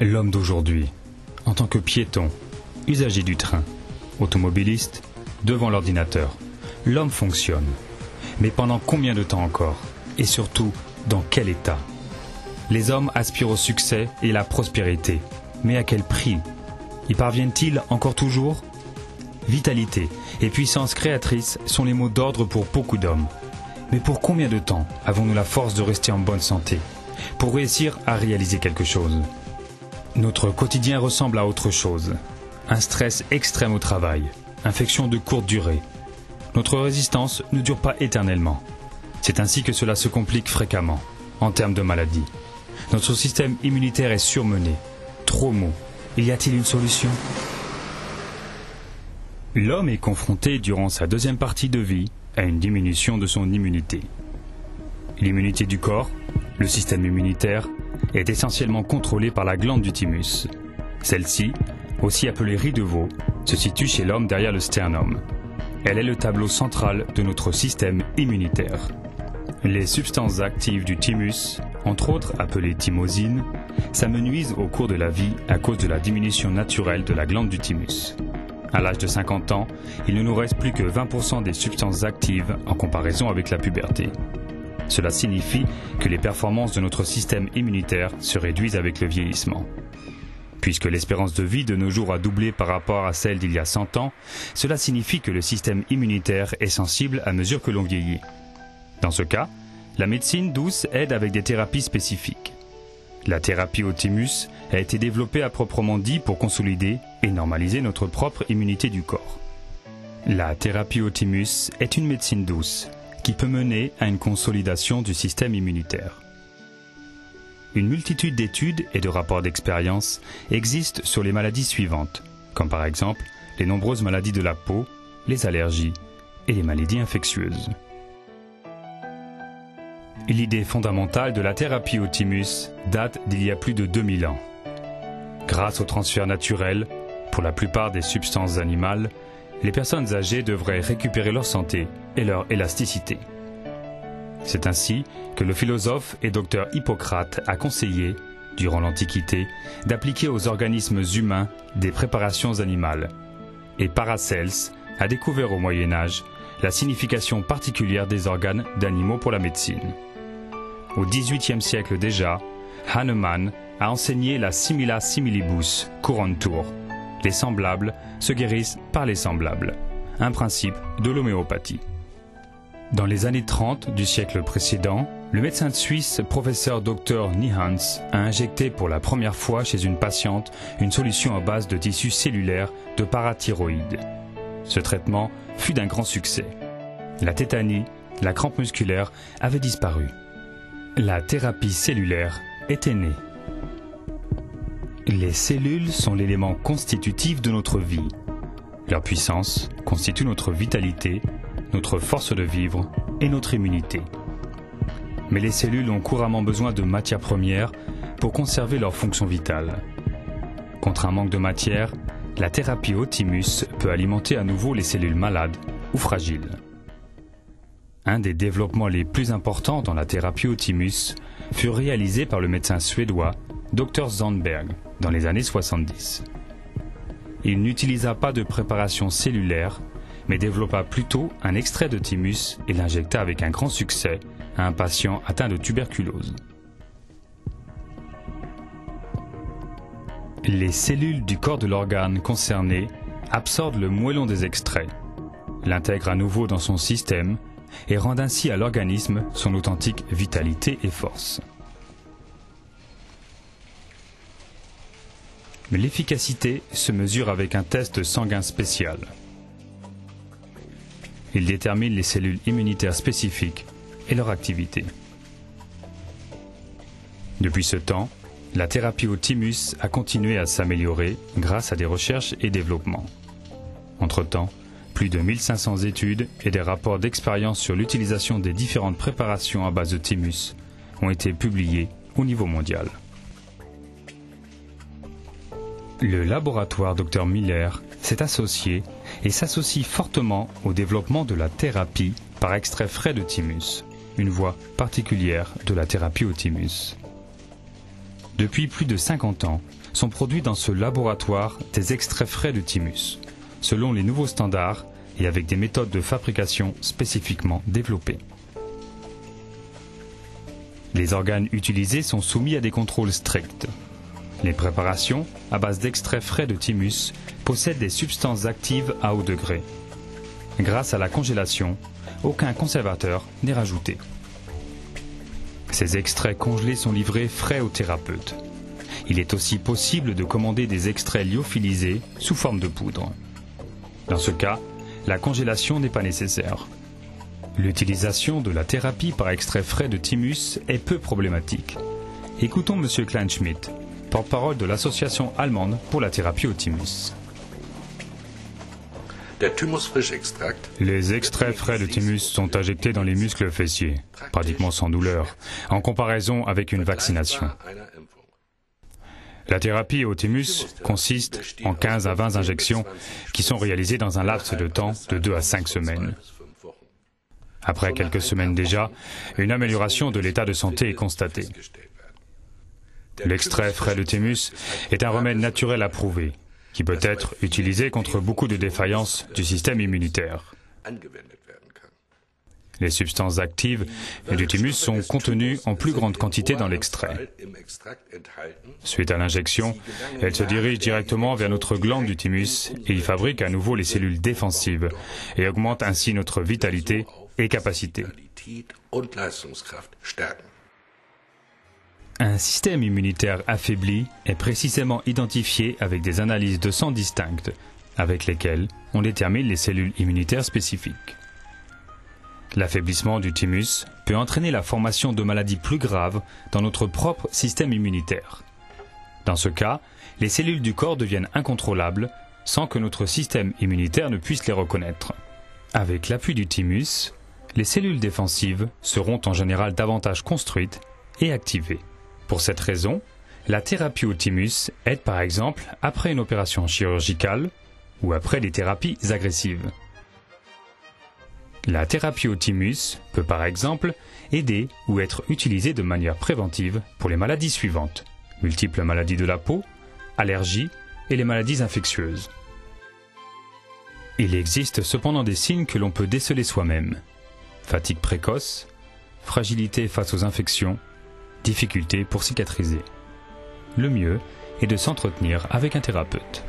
L'homme d'aujourd'hui, en tant que piéton, usager du train, automobiliste, devant l'ordinateur, l'homme fonctionne. Mais pendant combien de temps encore? Et surtout, dans quel état? Les hommes aspirent au succès et à la prospérité. Mais à quel prix? Y parviennent-ils encore toujours? Vitalité et puissance créatrice sont les mots d'ordre pour beaucoup d'hommes. Mais pour combien de temps avons-nous la force de rester en bonne santé, pour réussir à réaliser quelque chose? Notre quotidien ressemble à autre chose. Un stress extrême au travail, infection de courte durée. Notre résistance ne dure pas éternellement. C'est ainsi que cela se complique fréquemment, en termes de maladies. Notre système immunitaire est surmené, trop mou. Y a-t-il une solution? L'homme est confronté durant sa deuxième partie de vie à une diminution de son immunité. L'immunité du corps, le système immunitaire, est essentiellement contrôlée par la glande du thymus. Celle-ci, aussi appelée riz de veau, se situe chez l'homme derrière le sternum. Elle est le tableau central de notre système immunitaire. Les substances actives du thymus, entre autres appelées thymosines, s'amenuisent au cours de la vie à cause de la diminution naturelle de la glande du thymus. À l'âge de 50 ans, il ne nous reste plus que 20% des substances actives en comparaison avec la puberté. Cela signifie que les performances de notre système immunitaire se réduisent avec le vieillissement. Puisque l'espérance de vie de nos jours a doublé par rapport à celle d'il y a 100 ans, cela signifie que le système immunitaire est sensible à mesure que l'on vieillit. Dans ce cas, la médecine douce aide avec des thérapies spécifiques. La thérapie au thymus a été développée à proprement dit pour consolider et normaliser notre propre immunité du corps. La thérapie au thymus est une médecine douce qui peut mener à une consolidation du système immunitaire. Une multitude d'études et de rapports d'expérience existent sur les maladies suivantes, comme par exemple les nombreuses maladies de la peau, les allergies et les maladies infectieuses. L'idée fondamentale de la thérapie au thymus date d'il y a plus de 2000 ans. Grâce au transfert naturel, pour la plupart des substances animales, les personnes âgées devraient récupérer leur santé et leur élasticité. C'est ainsi que le philosophe et docteur Hippocrate a conseillé, durant l'Antiquité, d'appliquer aux organismes humains des préparations animales. Et Paracelse a découvert au Moyen-Âge la signification particulière des organes d'animaux pour la médecine. Au XVIIIe siècle déjà, Hahnemann a enseigné la simila similibus curantur. Les semblables se guérissent par les semblables, un principe de l'homéopathie. Dans les années 30 du siècle précédent, le médecin suisse professeur Dr Nihans a injecté pour la première fois chez une patiente une solution à base de tissu cellulaire de parathyroïde. Ce traitement fut d'un grand succès. La tétanie, la crampe musculaire avaient disparu. La thérapie cellulaire était née. Les cellules sont l'élément constitutif de notre vie. Leur puissance constitue notre vitalité, notre force de vivre et notre immunité. Mais les cellules ont couramment besoin de matières premières pour conserver leur fonction vitale. Contre un manque de matière, la thérapie au thymus peut alimenter à nouveau les cellules malades ou fragiles. Un des développements les plus importants dans la thérapie au thymus fut réalisé par le médecin suédois Dr Zandberg dans les années 70. Il n'utilisa pas de préparation cellulaire, mais développa plutôt un extrait de thymus et l'injecta avec un grand succès à un patient atteint de tuberculose. Les cellules du corps de l'organe concerné absorbent le moellon des extraits, l'intègrent à nouveau dans son système et rendent ainsi à l'organisme son authentique vitalité et force. Mais l'efficacité se mesure avec un test sanguin spécial. Il détermine les cellules immunitaires spécifiques et leur activité. Depuis ce temps, la thérapie au thymus a continué à s'améliorer grâce à des recherches et développements. Entre-temps, plus de 1500 études et des rapports d'expérience sur l'utilisation des différentes préparations à base de thymus ont été publiés au niveau mondial. Le laboratoire Dr Miller s'est associé et s'associe fortement au développement de la thérapie par extrait frais de thymus, une voie particulière de la thérapie au thymus. Depuis plus de 50 ans, sont produits dans ce laboratoire des extraits frais de thymus, selon les nouveaux standards et avec des méthodes de fabrication spécifiquement développées. Les organes utilisés sont soumis à des contrôles stricts. Les préparations, à base d'extraits frais de thymus, possèdent des substances actives à haut degré. Grâce à la congélation, aucun conservateur n'est rajouté. Ces extraits congelés sont livrés frais aux thérapeutes. Il est aussi possible de commander des extraits lyophilisés sous forme de poudre. Dans ce cas, la congélation n'est pas nécessaire. L'utilisation de la thérapie par extrait frais de thymus est peu problématique. Écoutons M. Kleinschmidt, porte-parole de l'association allemande pour la thérapie au thymus. Les extraits frais de thymus sont injectés dans les muscles fessiers, pratiquement sans douleur, en comparaison avec une vaccination. La thérapie au thymus consiste en 15 à 20 injections qui sont réalisées dans un laps de temps de 2 à 5 semaines. Après quelques semaines déjà, une amélioration de l'état de santé est constatée. L'extrait frais de thymus est un remède naturel approuvé, qui peut être utilisé contre beaucoup de défaillances du système immunitaire. Les substances actives du thymus sont contenues en plus grande quantité dans l'extrait. Suite à l'injection, elles se dirigent directement vers notre glande du thymus et y fabriquent à nouveau les cellules défensives et augmentent ainsi notre vitalité et capacité. Un système immunitaire affaibli est précisément identifié avec des analyses de sang distinctes, avec lesquelles on détermine les cellules immunitaires spécifiques. L'affaiblissement du thymus peut entraîner la formation de maladies plus graves dans notre propre système immunitaire. Dans ce cas, les cellules du corps deviennent incontrôlables sans que notre système immunitaire ne puisse les reconnaître. Avec l'appui du thymus, les cellules défensives seront en général davantage construites et activées. Pour cette raison, la thérapie au thymus aide par exemple après une opération chirurgicale ou après des thérapies agressives. La thérapie au thymus peut par exemple aider ou être utilisée de manière préventive pour les maladies suivantes: multiples maladies de la peau, allergies et les maladies infectieuses. Il existe cependant des signes que l'on peut déceler soi-même: fatigue précoce, fragilité face aux infections, difficulté pour cicatriser. Le mieux est de s'entretenir avec un thérapeute.